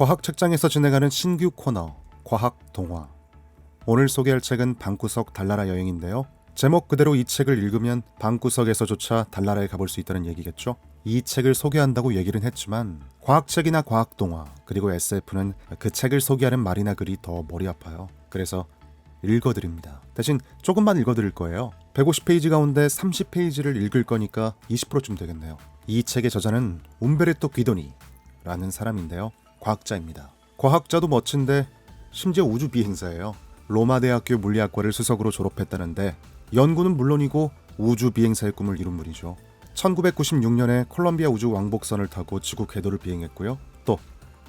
과학 책장에서 진행하는 신규 코너 과학 동화. 오늘 소개할 책은 방구석 달나라 여행인데요. 제목 그대로 이 책을 읽으면 방구석에서조차 달나라에 가볼 수 있다는 얘기겠죠. 이 책을 소개한다고 얘기는 했지만 과학책이나 과학동화 그리고 SF는 그 책을 소개하는 말이나 글이 더 머리 아파요. 그래서 읽어드립니다. 대신 조금만 읽어드릴 거예요. 150페이지 가운데 30페이지를 읽을 거니까 20%쯤 되겠네요. 이 책의 저자는 움베르토 귀도니라는 사람인데요. 과학자입니다. 과학자도 멋진데 심지어 우주비행사예요. 로마 대학교 물리학과를 수석으로 졸업했다는데 연구는 물론이고 우주비행사의 꿈을 이룬 분이죠. 1996년에 콜롬비아 우주 왕복선을 타고 지구 궤도를 비행했고요. 또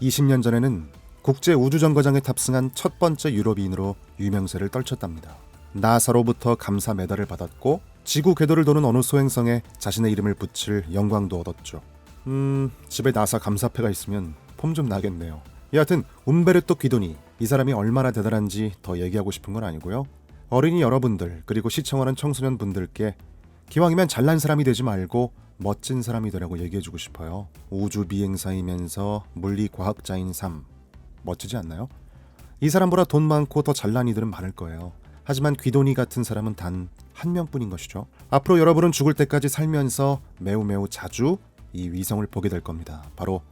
20년 전에는 국제우주정거장에 탑승한 첫 번째 유럽인으로 유명세를 떨쳤답니다. 나사로부터 감사 메달을 받았고 지구 궤도를 도는 어느 소행성에 자신의 이름을 붙일 영광도 얻었죠. 집에 나사 감사패가 있으면 폼 좀 나겠네요. 여하튼 움베르토 귀도니, 이 사람이 얼마나 대단한지 더 얘기하고 싶은 건 아니고요. 어린이 여러분들 그리고 시청하는 청소년 분들께 기왕이면 잘난 사람이 되지 말고 멋진 사람이 되라고 얘기해주고 싶어요. 우주비행사이면서 물리과학자인 삶, 멋지지 않나요? 이 사람보다 돈 많고 더 잘난 이들은 많을 거예요. 하지만 귀도니 같은 사람은 단 한 명뿐인 것이죠. 앞으로 여러분은 죽을 때까지 살면서 매우 자주 이 위성을 보게 될 겁니다. 바로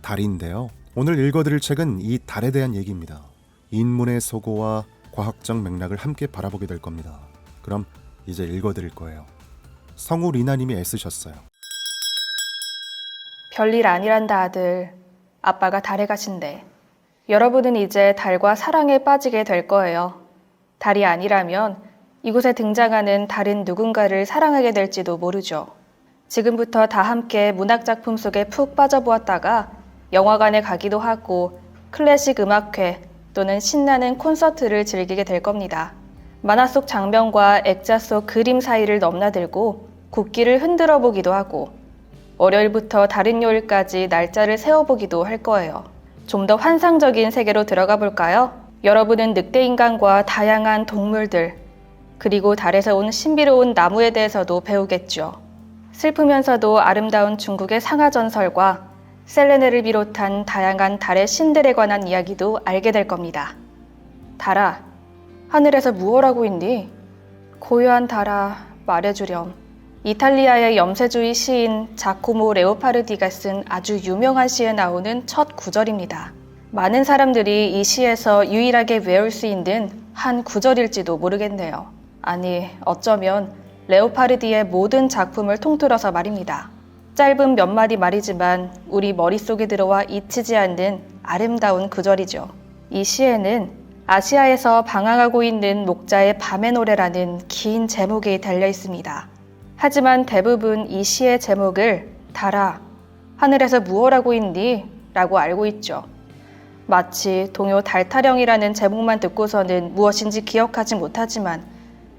달인데요. 오늘 읽어드릴 책은 이 달에 대한 얘기입니다. 인문의 소고와 과학적 맥락을 함께 바라보게 될 겁니다. 그럼 이제 읽어드릴 거예요. 성우 리나님이 애쓰셨어요. 별일 아니란다 아들. 아빠가 달에 가신대. 여러분은 이제 달과 사랑에 빠지게 될 거예요. 달이 아니라면 이곳에 등장하는 다른 누군가를 사랑하게 될지도 모르죠. 지금부터 다 함께 문학작품 속에 푹 빠져보았다가 영화관에 가기도 하고 클래식 음악회 또는 신나는 콘서트를 즐기게 될 겁니다. 만화 속 장면과 액자 속 그림 사이를 넘나들고 국기를 흔들어 보기도 하고 월요일부터 다른 요일까지 날짜를 세워보기도 할 거예요. 좀 더 환상적인 세계로 들어가 볼까요? 여러분은 늑대인간과 다양한 동물들 그리고 달에서 온 신비로운 나무에 대해서도 배우겠죠. 슬프면서도 아름다운 중국의 상하전설과 셀레네를 비롯한 다양한 달의 신들에 관한 이야기도 알게 될 겁니다. 달아, 하늘에서 무얼 하고 있니? 고요한 달아, 말해주렴. 이탈리아의 염세주의 시인 자코모 레오파르디가 쓴 아주 유명한 시에 나오는 첫 구절입니다. 많은 사람들이 이 시에서 유일하게 외울 수 있는 한 구절일지도 모르겠네요. 아니, 어쩌면 레오파르디의 모든 작품을 통틀어서 말입니다. 짧은 몇 마디 말이지만 우리 머릿속에 들어와 잊히지 않는 아름다운 구절이죠. 이 시에는 아시아에서 방황하고 있는 목자의 밤의 노래라는 긴 제목이 달려 있습니다. 하지만 대부분 이 시의 제목을 달아, 하늘에서 무얼 하고 있니? 라고 알고 있죠. 마치 동요 달타령이라는 제목만 듣고서는 무엇인지 기억하지 못하지만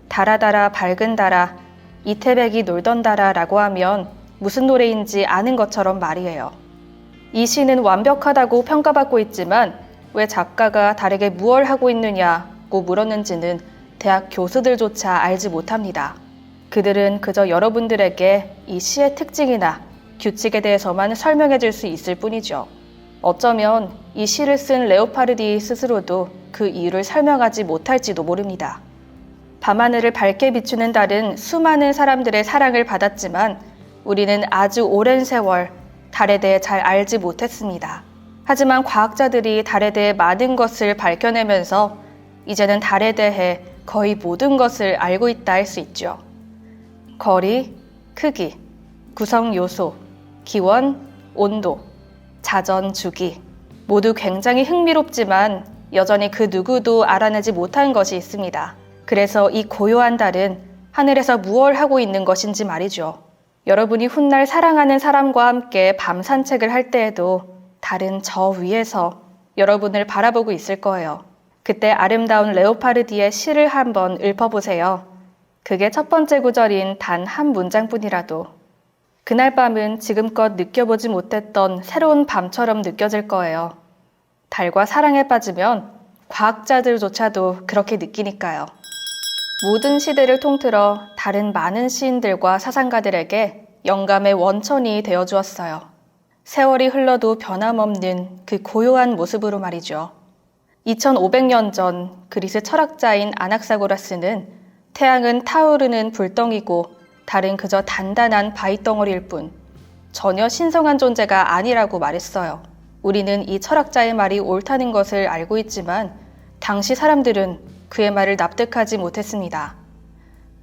달아 밝은 달아, 이태백이 놀던 달아 라고 하면 무슨 노래인지 아는 것처럼 말이에요. 이 시는 완벽하다고 평가받고 있지만 왜 작가가 달에게 무얼 하고 있느냐고 물었는지는 대학 교수들조차 알지 못합니다. 그들은 그저 여러분들에게 이 시의 특징이나 규칙에 대해서만 설명해 줄 수 있을 뿐이죠. 어쩌면 이 시를 쓴 레오파르디 스스로도 그 이유를 설명하지 못할지도 모릅니다. 밤하늘을 밝게 비추는 달은 수많은 사람들의 사랑을 받았지만 우리는 아주 오랜 세월 달에 대해 잘 알지 못했습니다. 하지만 과학자들이 달에 대해 많은 것을 밝혀내면서 이제는 달에 대해 거의 모든 것을 알고 있다 할 수 있죠. 거리, 크기, 구성 요소, 기원, 온도, 자전, 주기 모두 굉장히 흥미롭지만 여전히 그 누구도 알아내지 못한 것이 있습니다. 그래서 이 고요한 달은 하늘에서 무얼 하고 있는 것인지 말이죠. 여러분이 훗날 사랑하는 사람과 함께 밤 산책을 할 때에도 달은 저 위에서 여러분을 바라보고 있을 거예요. 그때 아름다운 레오파르디의 시를 한번 읊어보세요. 그게 첫 번째 구절인 단 한 문장뿐이라도. 그날 밤은 지금껏 느껴보지 못했던 새로운 밤처럼 느껴질 거예요. 달과 사랑에 빠지면 과학자들조차도 그렇게 느끼니까요. 모든 시대를 통틀어 다른 많은 시인들과 사상가들에게 영감의 원천이 되어주었어요. 세월이 흘러도 변함없는 그 고요한 모습으로 말이죠. 2500년 전 그리스 철학자인 아낙사고라스는 태양은 타오르는 불덩이고 달은 그저 단단한 바위덩어리일 뿐 전혀 신성한 존재가 아니라고 말했어요. 우리는 이 철학자의 말이 옳다는 것을 알고 있지만 당시 사람들은 그의 말을 납득하지 못했습니다.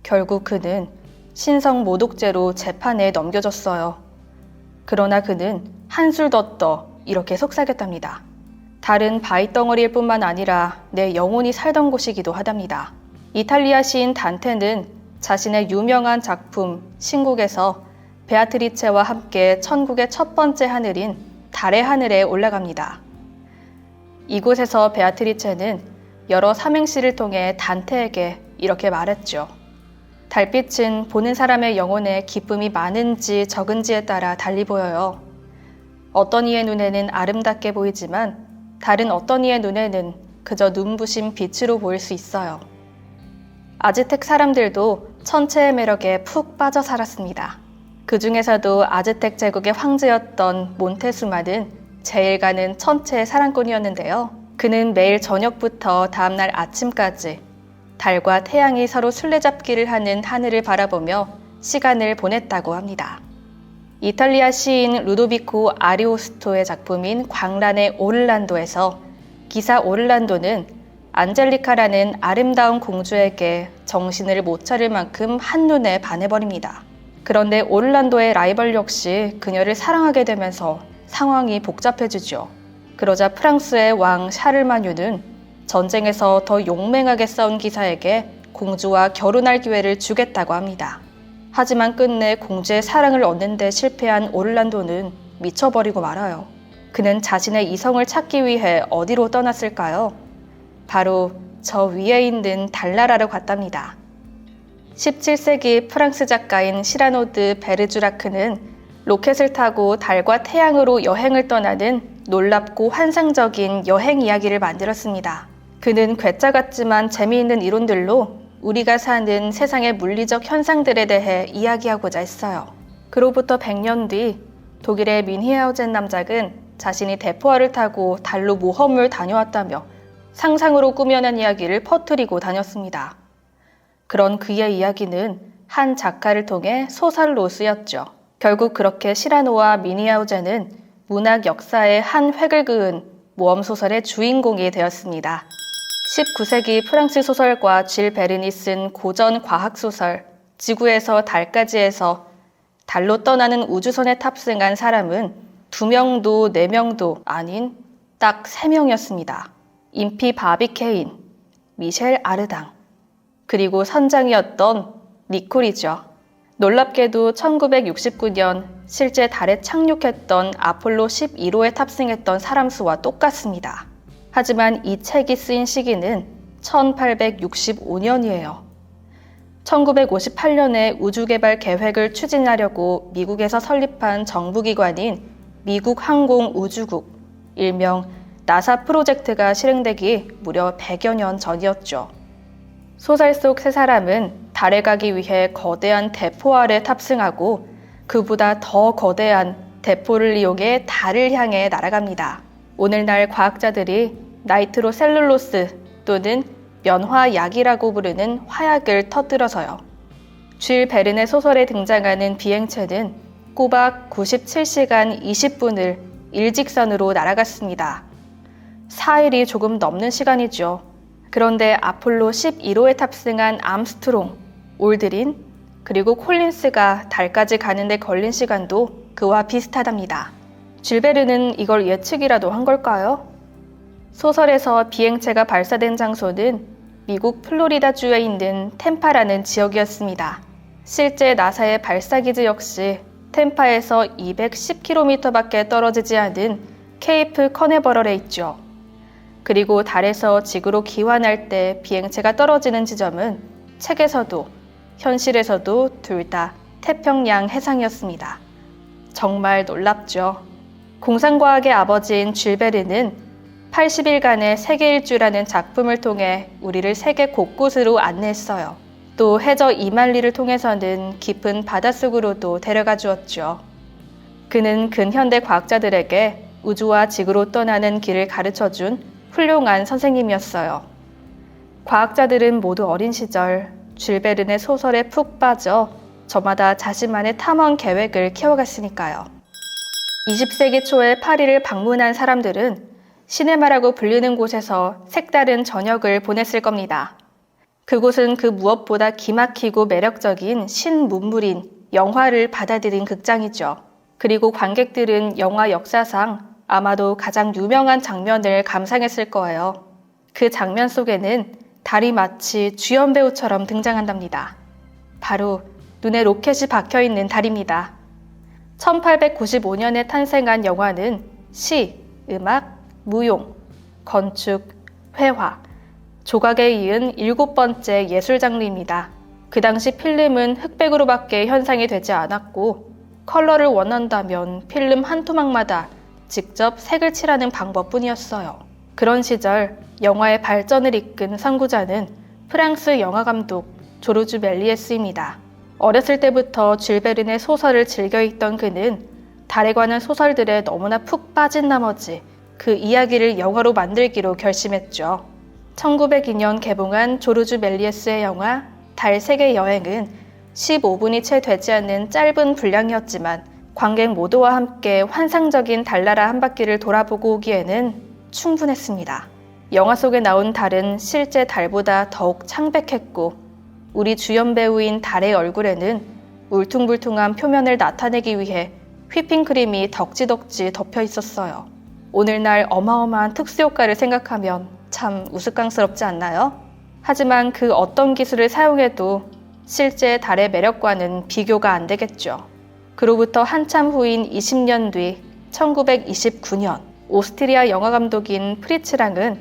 결국 그는 신성 모독죄로 재판에 넘겨졌어요. 그러나 그는 한술 더 떠 이렇게 속삭였답니다. 달은 바위덩어리일 뿐만 아니라 내 영혼이 살던 곳이기도 하답니다. 이탈리아 시인 단테는 자신의 유명한 작품 신국에서 베아트리체와 함께 천국의 첫 번째 하늘인 달의 하늘에 올라갑니다. 이곳에서 베아트리체는 여러 삼행시를 통해 단테에게 이렇게 말했죠. 달빛은 보는 사람의 영혼에 기쁨이 많은지 적은지에 따라 달리 보여요. 어떤 이의 눈에는 아름답게 보이지만 다른 어떤 이의 눈에는 그저 눈부신 빛으로 보일 수 있어요. 아즈텍 사람들도 천체의 매력에 푹 빠져 살았습니다. 그 중에서도 아즈텍 제국의 황제였던 몬테수마는 제일 가는 천체의 사랑꾼이었는데요. 그는 매일 저녁부터 다음날 아침까지 달과 태양이 서로 술래잡기를 하는 하늘을 바라보며 시간을 보냈다고 합니다. 이탈리아 시인 루도비코 아리오스토의 작품인 광란의 오를란도에서 기사 오를란도는 안젤리카라는 아름다운 공주에게 정신을 못 차릴 만큼 한눈에 반해버립니다. 그런데 오를란도의 라이벌 역시 그녀를 사랑하게 되면서 상황이 복잡해지죠. 그러자 프랑스의 왕 샤를마뉴는 전쟁에서 더 용맹하게 싸운 기사에게 공주와 결혼할 기회를 주겠다고 합니다. 하지만 끝내 공주의 사랑을 얻는 데 실패한 오를란도는 미쳐버리고 말아요. 그는 자신의 이성을 찾기 위해 어디로 떠났을까요? 바로 저 위에 있는 달나라로 갔답니다. 17세기 프랑스 작가인 시라노드 베르주라크는 로켓을 타고 달과 태양으로 여행을 떠나는 놀랍고 환상적인 여행 이야기를 만들었습니다. 그는 괴짜 같지만 재미있는 이론들로 우리가 사는 세상의 물리적 현상들에 대해 이야기하고자 했어요. 그로부터 100년 뒤 독일의 민히하우젠 남작은 자신이 대포알을 타고 달로 모험을 다녀왔다며 상상으로 꾸며낸 이야기를 퍼뜨리고 다녔습니다. 그런 그의 이야기는 한 작가를 통해 소설로 쓰였죠. 결국 그렇게 시라노와 민히하우젠은 문학 역사의 한 획을 그은 모험소설의 주인공이 되었습니다. 19세기 프랑스 소설가 쥘 베른이 쓴 고전 과학소설 지구에서 달까지에서 달로 떠나는 우주선에 탑승한 사람은 2명도 4명도 아닌 딱 3명이었습니다. 임피 바비케인, 미셸 아르당, 그리고 선장이었던 니콜이죠. 놀랍게도 1969년 실제 달에 착륙했던 아폴로 11호에 탑승했던 사람 수와 똑같습니다. 하지만 이 책이 쓰인 시기는 1865년이에요. 1958년에 우주개발 계획을 추진하려고 미국에서 설립한 정부기관인 미국 항공우주국, 일명 나사 프로젝트가 실행되기 무려 100여 년 전이었죠. 소설 속 세 사람은 달에 가기 위해 거대한 대포알에 탑승하고 그보다 더 거대한 대포를 이용해 달을 향해 날아갑니다. 오늘날 과학자들이 나이트로셀룰로스 또는 면화약이라고 부르는 화약을 터뜨려서요. 쥘 베른의 소설에 등장하는 비행체는 꼬박 97시간 20분을 일직선으로 날아갔습니다. 4일이 조금 넘는 시간이죠. 그런데 아폴로 11호에 탑승한 암스트롱, 올드린, 그리고 콜린스가 달까지 가는데 걸린 시간도 그와 비슷하답니다. 쥘 베른은 이걸 예측이라도 한 걸까요? 소설에서 비행체가 발사된 장소는 미국 플로리다주에 있는 템파라는 지역이었습니다. 실제 나사의 발사기지 역시 템파에서 210km밖에 떨어지지 않은 케이프 커네버럴에 있죠. 그리고 달에서 지구로 귀환할 때 비행체가 떨어지는 지점은 책에서도 현실에서도 둘 다 태평양 해상이었습니다. 정말 놀랍죠. 공상과학의 아버지인 쥘 베른은 80일간의 세계 일주라는 작품을 통해 우리를 세계 곳곳으로 안내했어요. 또 해저 이말리를 통해서는 깊은 바닷속으로도 데려가 주었죠. 그는 근현대 과학자들에게 우주와 지구로 떠나는 길을 가르쳐준 훌륭한 선생님이었어요. 과학자들은 모두 어린 시절 줄 베른의 소설에 푹 빠져 저마다 자신만의 탐험 계획을 키워갔으니까요. 20세기 초에 파리를 방문한 사람들은 시네마라고 불리는 곳에서 색다른 저녁을 보냈을 겁니다. 그곳은 그 무엇보다 기막히고 매력적인 신문물인 영화를 받아들인 극장이죠. 그리고 관객들은 영화 역사상 아마도 가장 유명한 장면을 감상했을 거예요. 그 장면 속에는 달이 마치 주연 배우처럼 등장한답니다. 바로 눈에 로켓이 박혀있는 달입니다. 1895년에 탄생한 영화는 시, 음악, 무용, 건축, 회화, 조각에 이은 7번째 예술 장르입니다. 그 당시 필름은 흑백으로밖에 현상이 되지 않았고 컬러를 원한다면 필름 한 토막마다 직접 색을 칠하는 방법뿐이었어요. 그런 시절 영화의 발전을 이끈 선구자는 프랑스 영화감독 조르주 멜리에스입니다. 어렸을 때부터 줄 베른의 소설을 즐겨 읽던 그는 달에 관한 소설들에 너무나 푹 빠진 나머지 그 이야기를 영화로 만들기로 결심했죠. 1902년 개봉한 조르주 멜리에스의 영화 달 세계 여행은 15분이 채 되지 않는 짧은 분량이었지만 관객 모두와 함께 환상적인 달나라 한 바퀴를 돌아보고 오기에는 충분했습니다. 영화 속에 나온 달은 실제 달보다 더욱 창백했고 우리 주연 배우인 달의 얼굴에는 울퉁불퉁한 표면을 나타내기 위해 휘핑크림이 덕지덕지 덮여 있었어요. 오늘날 어마어마한 특수효과를 생각하면 참 우스꽝스럽지 않나요? 하지만 그 어떤 기술을 사용해도 실제 달의 매력과는 비교가 안 되겠죠. 그로부터 한참 후인 20년 뒤 1929년 오스트리아 영화감독인 프리츠랑은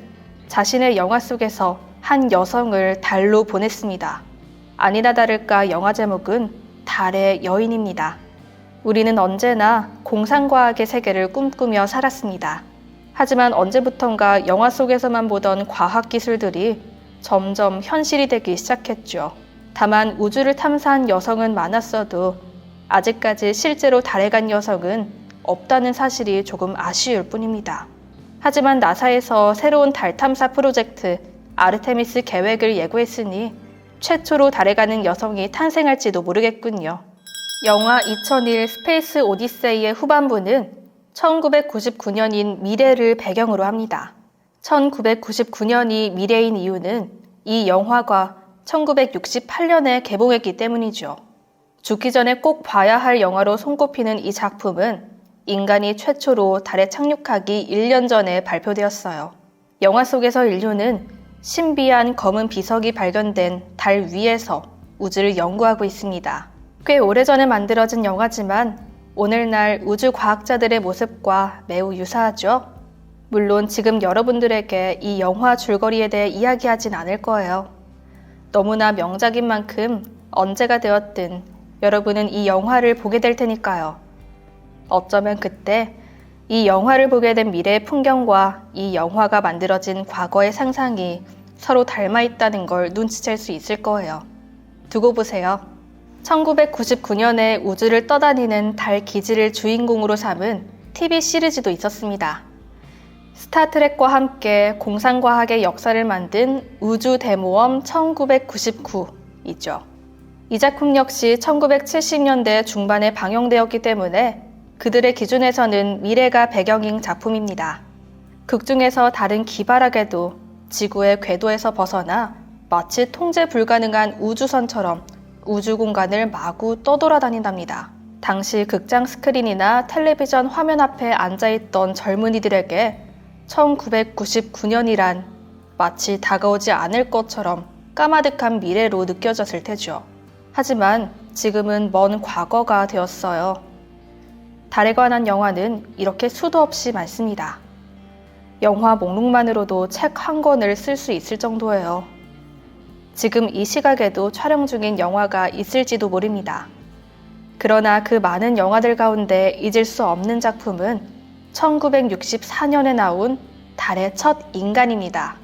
자신의 영화 속에서 한 여성을 달로 보냈습니다. 아니나 다를까 영화 제목은 달의 여인입니다. 우리는 언제나 공상과학의 세계를 꿈꾸며 살았습니다. 하지만 언제부턴가 영화 속에서만 보던 과학기술들이 점점 현실이 되기 시작했죠. 다만 우주를 탐사한 여성은 많았어도 아직까지 실제로 달에 간 여성은 없다는 사실이 조금 아쉬울 뿐입니다. 하지만 나사에서 새로운 달 탐사 프로젝트 아르테미스 계획을 예고했으니 최초로 달에 가는 여성이 탄생할지도 모르겠군요. 영화 2001 스페이스 오디세이의 후반부는 1999년인 미래를 배경으로 합니다. 1999년이 미래인 이유는 이 영화가 1968년에 개봉했기 때문이죠. 죽기 전에 꼭 봐야 할 영화로 손꼽히는 이 작품은 인간이 최초로 달에 착륙하기 1년 전에 발표되었어요. 영화 속에서 인류는 신비한 검은 비석이 발견된 달 위에서 우주를 연구하고 있습니다. 꽤 오래전에 만들어진 영화지만 오늘날 우주 과학자들의 모습과 매우 유사하죠? 물론 지금 여러분들에게 이 영화 줄거리에 대해 이야기하진 않을 거예요. 너무나 명작인 만큼 언제가 되었든 여러분은 이 영화를 보게 될 테니까요. 어쩌면 그때 이 영화를 보게 된 미래의 풍경과 이 영화가 만들어진 과거의 상상이 서로 닮아 있다는 걸 눈치챌 수 있을 거예요. 두고 보세요. 1999년에 우주를 떠다니는 달 기지를 주인공으로 삼은 TV 시리즈도 있었습니다. 스타트랙과 함께 공상과학의 역사를 만든 우주대모험 1999이죠. 이 작품 역시 1970년대 중반에 방영되었기 때문에 그들의 기준에서는 미래가 배경인 작품입니다. 극 중에서 달은 기발하게도 지구의 궤도에서 벗어나 마치 통제 불가능한 우주선처럼 우주 공간을 마구 떠돌아다닌답니다. 당시 극장 스크린이나 텔레비전 화면 앞에 앉아있던 젊은이들에게 1999년이란 마치 다가오지 않을 것처럼 까마득한 미래로 느껴졌을 테죠. 하지만 지금은 먼 과거가 되었어요. 달에 관한 영화는 이렇게 수도 없이 많습니다. 영화 목록만으로도 책 한 권을 쓸 수 있을 정도예요. 지금 이 시각에도 촬영 중인 영화가 있을지도 모릅니다. 그러나 그 많은 영화들 가운데 잊을 수 없는 작품은 1964년에 나온 달의 첫 인간입니다.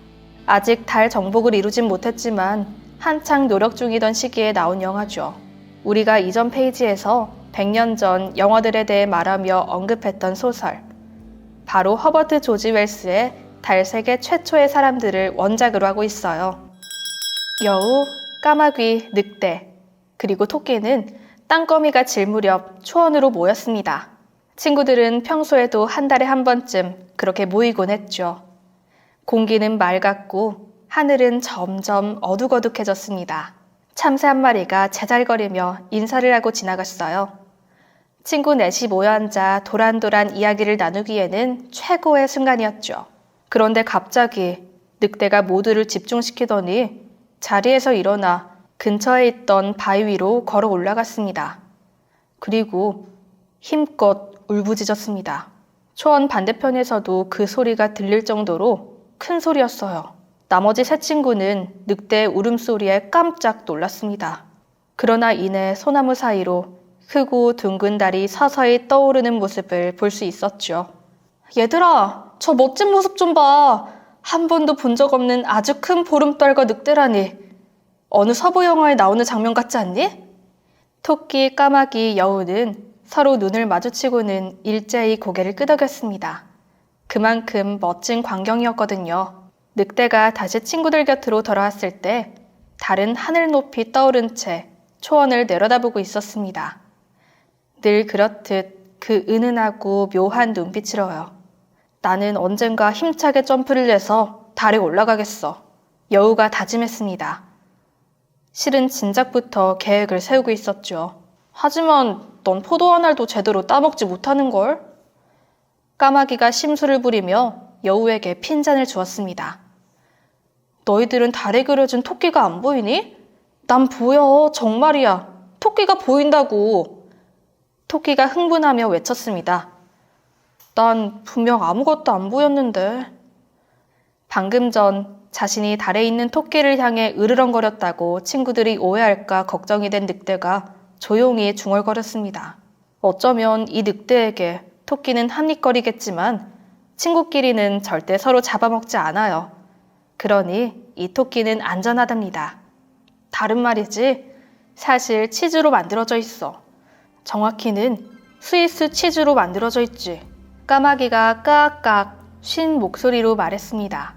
아직 달 정복을 이루진 못했지만 한창 노력 중이던 시기에 나온 영화죠. 우리가 이전 페이지에서 100년 전 영화들에 대해 말하며 언급했던 소설. 바로 허버트 조지 웰스의 달세계 최초의 사람들을 원작으로 하고 있어요. 여우, 까마귀, 늑대, 그리고 토끼는 땅거미가 질 무렵 초원으로 모였습니다. 친구들은 평소에도 한 달에 한 번쯤 그렇게 모이곤 했죠. 공기는 맑았고 하늘은 점점 어둑어둑해졌습니다. 참새 한 마리가 제잘거리며 인사를 하고 지나갔어요. 친구 넷이 모여 앉아 도란도란 이야기를 나누기에는 최고의 순간이었죠. 그런데 갑자기 늑대가 모두를 집중시키더니 자리에서 일어나 근처에 있던 바위 위로 걸어 올라갔습니다. 그리고 힘껏 울부짖었습니다. 초원 반대편에서도 그 소리가 들릴 정도로 큰 소리였어요. 나머지 세 친구는 늑대의 울음소리에 깜짝 놀랐습니다. 그러나 이내 소나무 사이로 크고 둥근 달이 서서히 떠오르는 모습을 볼 수 있었죠. 얘들아, 저 멋진 모습 좀 봐. 한 번도 본 적 없는 아주 큰 보름달과 늑대라니. 어느 서부 영화에 나오는 장면 같지 않니? 토끼, 까마귀, 여우는 서로 눈을 마주치고는 일제히 고개를 끄덕였습니다. 그만큼 멋진 광경이었거든요. 늑대가 다시 친구들 곁으로 돌아왔을 때 달은 하늘 높이 떠오른 채 초원을 내려다보고 있었습니다. 늘 그렇듯 그 은은하고 묘한 눈빛으로요. 나는 언젠가 힘차게 점프를 해서 달에 올라가겠어. 여우가 다짐했습니다. 실은 진작부터 계획을 세우고 있었죠. 하지만 넌 포도 한 알도 제대로 따먹지 못하는걸? 까마귀가 심술을 부리며 여우에게 핀잔을 주었습니다. 너희들은 달에 그려진 토끼가 안 보이니? 난 보여, 정말이야. 토끼가 보인다고. 토끼가 흥분하며 외쳤습니다. 난 분명 아무것도 안 보였는데. 방금 전 자신이 달에 있는 토끼를 향해 으르렁거렸다고 친구들이 오해할까 걱정이 된 늑대가 조용히 중얼거렸습니다. 어쩌면 이 늑대에게 토끼는 한입거리겠지만 친구끼리는 절대 서로 잡아먹지 않아요. 그러니 이 토끼는 안전하답니다. 다른 말이지, 사실 치즈로 만들어져 있어. 정확히는 스위스 치즈로 만들어져 있지. 까마귀가 까악까악 쉰 목소리로 말했습니다.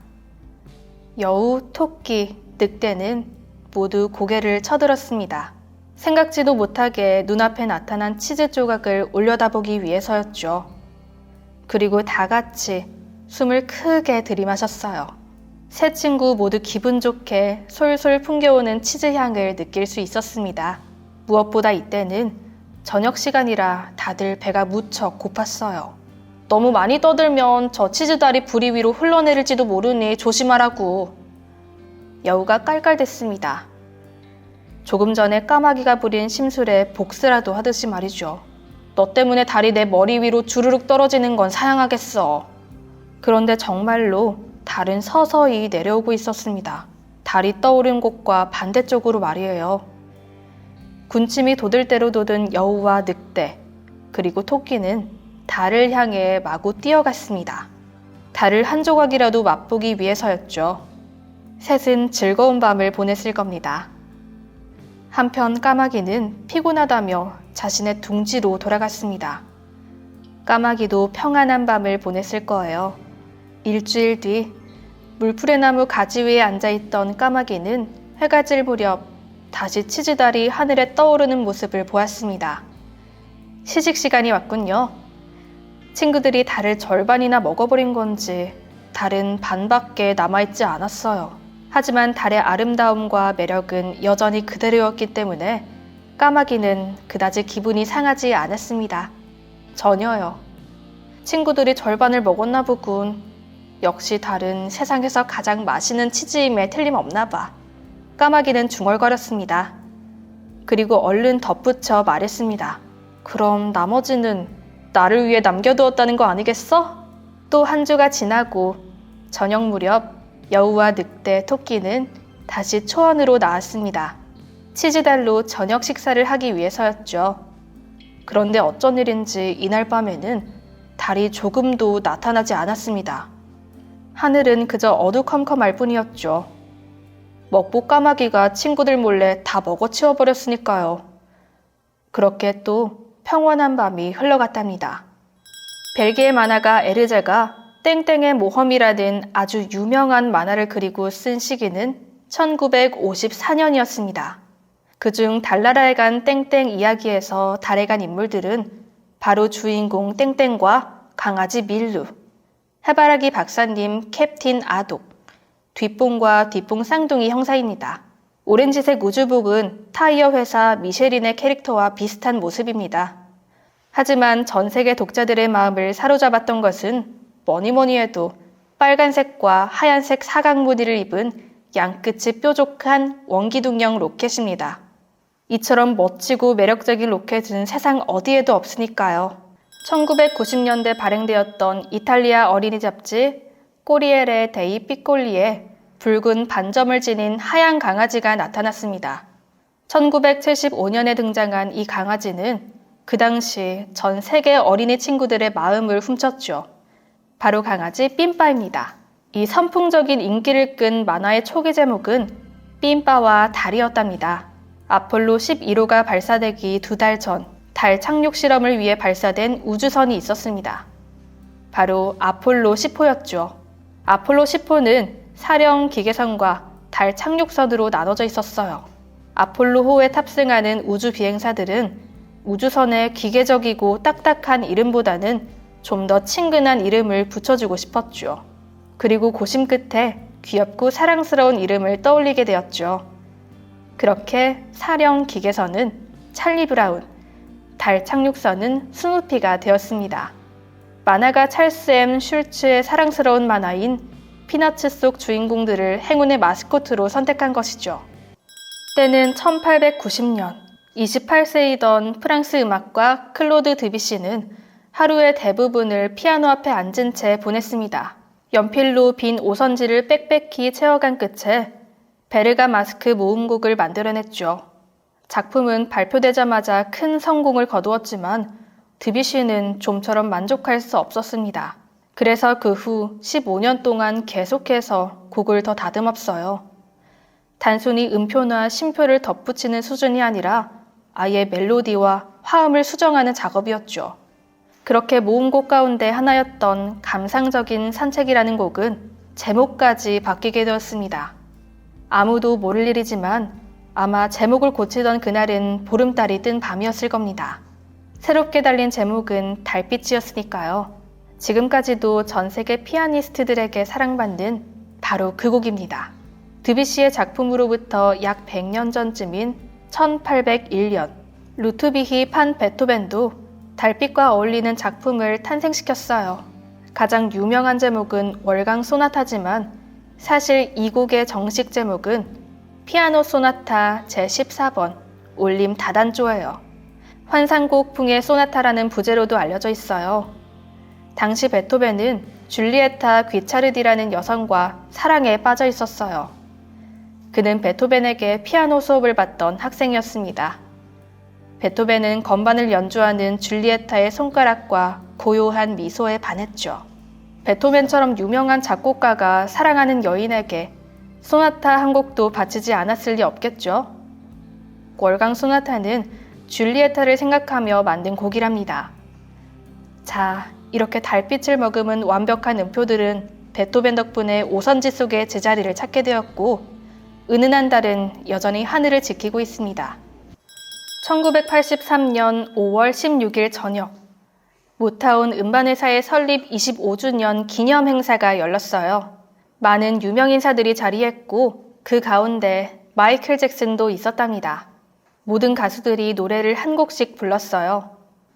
여우, 토끼, 늑대는 모두 고개를 쳐들었습니다. 생각지도 못하게 눈앞에 나타난 치즈 조각을 올려다보기 위해서였죠. 그리고 다 같이 숨을 크게 들이마셨어요. 세 친구 모두 기분 좋게 솔솔 풍겨오는 치즈 향을 느낄 수 있었습니다. 무엇보다 이때는 저녁 시간이라 다들 배가 무척 고팠어요. 너무 많이 떠들면 저 치즈달이 부리 위로 흘러내릴지도 모르니 조심하라고. 여우가 깔깔댔습니다. 조금 전에 까마귀가 부린 심술에 복수라도 하듯이 말이죠. 너 때문에 달이 내 머리 위로 주르륵 떨어지는 건 사양하겠어. 그런데 정말로 달은 서서히 내려오고 있었습니다. 달이 떠오른 곳과 반대쪽으로 말이에요. 군침이 돋을 대로 돋은 여우와 늑대, 그리고 토끼는 달을 향해 마구 뛰어갔습니다. 달을 한 조각이라도 맛보기 위해서였죠. 셋은 즐거운 밤을 보냈을 겁니다. 한편 까마귀는 피곤하다며 자신의 둥지로 돌아갔습니다. 까마귀도 평안한 밤을 보냈을 거예요. 일주일 뒤 물풀의 나무 가지 위에 앉아있던 까마귀는 해가 질 무렵 다시 치즈달이 하늘에 떠오르는 모습을 보았습니다. 시식 시간이 왔군요. 친구들이 달을 절반이나 먹어버린 건지 달은 반밖에 남아있지 않았어요. 하지만 달의 아름다움과 매력은 여전히 그대로였기 때문에 까마귀는 그다지 기분이 상하지 않았습니다. 전혀요. 친구들이 절반을 먹었나 보군. 역시 달은 세상에서 가장 맛있는 치즈임에 틀림없나 봐. 까마귀는 중얼거렸습니다. 그리고 얼른 덧붙여 말했습니다. 그럼 나머지는 나를 위해 남겨두었다는 거 아니겠어? 또 한 주가 지나고 저녁 무렵 여우와 늑대, 토끼는 다시 초원으로 나왔습니다. 치즈달로 저녁 식사를 하기 위해서였죠. 그런데 어쩐 일인지 이날 밤에는 달이 조금도 나타나지 않았습니다. 하늘은 그저 어두컴컴할 뿐이었죠. 먹보 까마귀가 친구들 몰래 다 먹어치워버렸으니까요. 그렇게 또 평온한 밤이 흘러갔답니다. 벨기에 만화가 에르제가 땡땡의 모험이라는 아주 유명한 만화를 그리고 쓴 시기는 1954년이었습니다. 그중 달나라에 간 땡땡 이야기에서 달에 간 인물들은 바로 주인공 땡땡과 강아지 밀루, 해바라기 박사님 캡틴 아독, 뒷봉과 뒷봉 쌍둥이 형사입니다. 오렌지색 우주복은 타이어 회사 미쉐린의 캐릭터와 비슷한 모습입니다. 하지만 전 세계 독자들의 마음을 사로잡았던 것은 뭐니뭐니 해도 빨간색과 하얀색 사각무늬를 입은 양끝이 뾰족한 원기둥형 로켓입니다. 이처럼 멋지고 매력적인 로켓은 세상 어디에도 없으니까요. 1990년대 발행되었던 이탈리아 어린이 잡지 꼬리에레 데이 삐꼴리에 붉은 반점을 지닌 하얀 강아지가 나타났습니다. 1975년에 등장한 이 강아지는 그 당시 전 세계 어린이 친구들의 마음을 훔쳤죠. 바로 강아지 삔빠입니다. 이 선풍적인 인기를 끈 만화의 초기 제목은 삔빠와 달이었답니다. 아폴로 11호가 발사되기 2달 전 달 착륙 실험을 위해 발사된 우주선이 있었습니다. 바로 아폴로 10호였죠. 아폴로 10호는 사령 기계선과 달 착륙선으로 나눠져 있었어요. 아폴로호에 탑승하는 우주 비행사들은 우주선에 기계적이고 딱딱한 이름보다는 좀 더 친근한 이름을 붙여주고 싶었죠. 그리고 고심 끝에 귀엽고 사랑스러운 이름을 떠올리게 되었죠. 그렇게 사령 기계선은 찰리 브라운, 달 착륙선은 스누피가 되었습니다. 만화가 찰스 M 슐츠의 사랑스러운 만화인 피너츠 속 주인공들을 행운의 마스코트로 선택한 것이죠. 때는 1890년, 28세이던 프랑스 음악가 클로드 드뷔시는 하루의 대부분을 피아노 앞에 앉은 채 보냈습니다. 연필로 빈 오선지를 빽빽히 채워간 끝에 베르가 마스크 모음곡을 만들어냈죠. 작품은 발표되자마자 큰 성공을 거두었지만 드뷔시는 좀처럼 만족할 수 없었습니다. 그래서 그 후 15년 동안 계속해서 곡을 더 다듬었어요. 단순히 음표나 심표를 덧붙이는 수준이 아니라 아예 멜로디와 화음을 수정하는 작업이었죠. 그렇게 모음곡 가운데 하나였던 감상적인 산책이라는 곡은 제목까지 바뀌게 되었습니다. 아무도 모를 일이지만 아마 제목을 고치던 그날은 보름달이 뜬 밤이었을 겁니다. 새롭게 달린 제목은 달빛이었으니까요. 지금까지도 전 세계 피아니스트들에게 사랑받는 바로 그 곡입니다. 드뷔시의 작품으로부터 약 100년 전쯤인 1801년 루트비히 판 베토벤도 달빛과 어울리는 작품을 탄생시켰어요. 가장 유명한 제목은 월강 소나타지만 사실 이 곡의 정식 제목은 피아노 소나타 제14번 올림 다단조예요. 환상곡풍의 소나타라는 부제로도 알려져 있어요. 당시 베토벤은 줄리에타 귀차르디라는 여성과 사랑에 빠져 있었어요. 그는 베토벤에게 피아노 수업을 받던 학생이었습니다. 베토벤은 건반을 연주하는 줄리에타의 손가락과 고요한 미소에 반했죠. 베토벤처럼 유명한 작곡가가 사랑하는 여인에게 소나타 한 곡도 바치지 않았을 리 없겠죠. 월강 소나타는 줄리에타를 생각하며 만든 곡이랍니다. 자, 이렇게 달빛을 머금은 완벽한 음표들은 베토벤 덕분에 오선지 속에 제자리를 찾게 되었고 은은한 달은 여전히 하늘을 지키고 있습니다. 1983년 5월 16일 저녁, 모타운 음반회사의 설립 25주년 기념 행사가 열렸어요. 많은 유명인사들이 자리했고 그 가운데 마이클 잭슨도 있었답니다. 모든 가수들이 노래를 한 곡씩 불렀어요.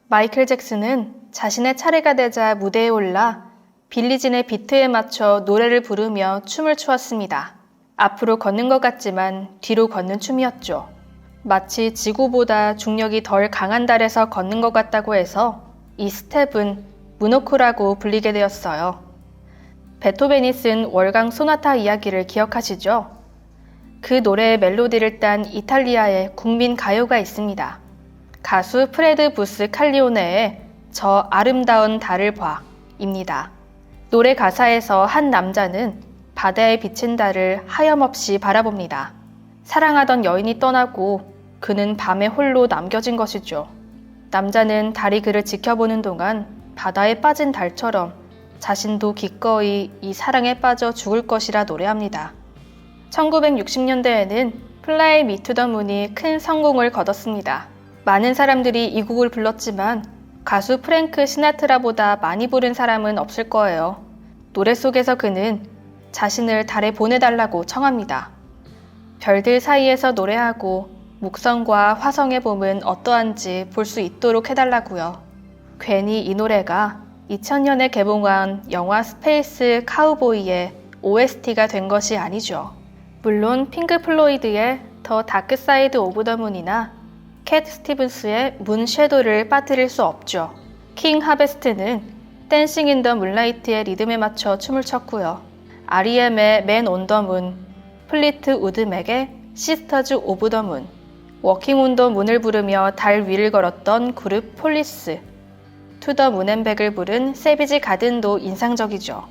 마이클 잭슨은 자신의 차례가 되자 무대에 올라 빌리진의 비트에 맞춰 노래를 부르며 춤을 추었습니다. 앞으로 걷는 것 같지만 뒤로 걷는 춤이었죠. 마치 지구보다 중력이 덜 강한 달에서 걷는 것 같다고 해서 이 스텝은 무노크라고 불리게 되었어요. 베토벤이 쓴 월강 소나타 이야기를 기억하시죠? 그 노래의 멜로디를 딴 이탈리아의 국민 가요가 있습니다. 가수 프레드 부스 칼리오네의 저 아름다운 달을 봐입니다. 노래 가사에서 한 남자는 바다에 비친 달을 하염없이 바라봅니다. 사랑하던 여인이 떠나고 그는 밤에 홀로 남겨진 것이죠. 남자는 달이 그를 지켜보는 동안 바다에 빠진 달처럼 자신도 기꺼이 이 사랑에 빠져 죽을 것이라 노래합니다. 1960년대에는 플라이 미 투 더 문이 큰 성공을 거뒀습니다. 많은 사람들이 이 곡을 불렀지만 가수 프랭크 시나트라보다 많이 부른 사람은 없을 거예요. 노래 속에서 그는 자신을 달에 보내달라고 청합니다. 별들 사이에서 노래하고 목성과 화성의 봄은 어떠한지 볼 수 있도록 해달라고요. 괜히 이 노래가 2000년에 개봉한 영화 스페이스 카우보이의 OST가 된 것이 아니죠. 물론 핑크 플로이드의 더 다크 사이드 오브 더 문이나 캣 스티븐스의 문 섀도를 빠뜨릴 수 없죠. 킹 하베스트는 댄싱 인 더 문라이트의 리듬에 맞춰 춤을 췄고요. R.E.M의 맨 온 더 문, 플리트 우드 맥의 시스터즈 오브 더 문, 워킹 온 더 문을 부르며 달 위를 걸었던 그룹 폴리스, 투 더 문앤백을 부른 세비지 가든도 인상적이죠.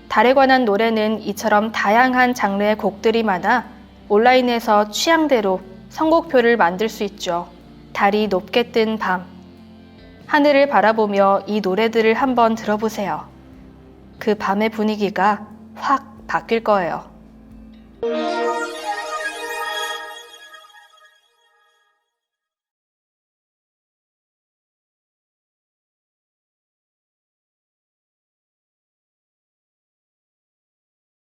달에 관한 노래는 이처럼 다양한 장르의 곡들이 많아 온라인에서 취향대로 선곡표를 만들 수 있죠. 달이 높게 뜬 밤, 하늘을 바라보며 이 노래들을 한번 들어보세요. 그 밤의 분위기가 확 바뀔 거예요.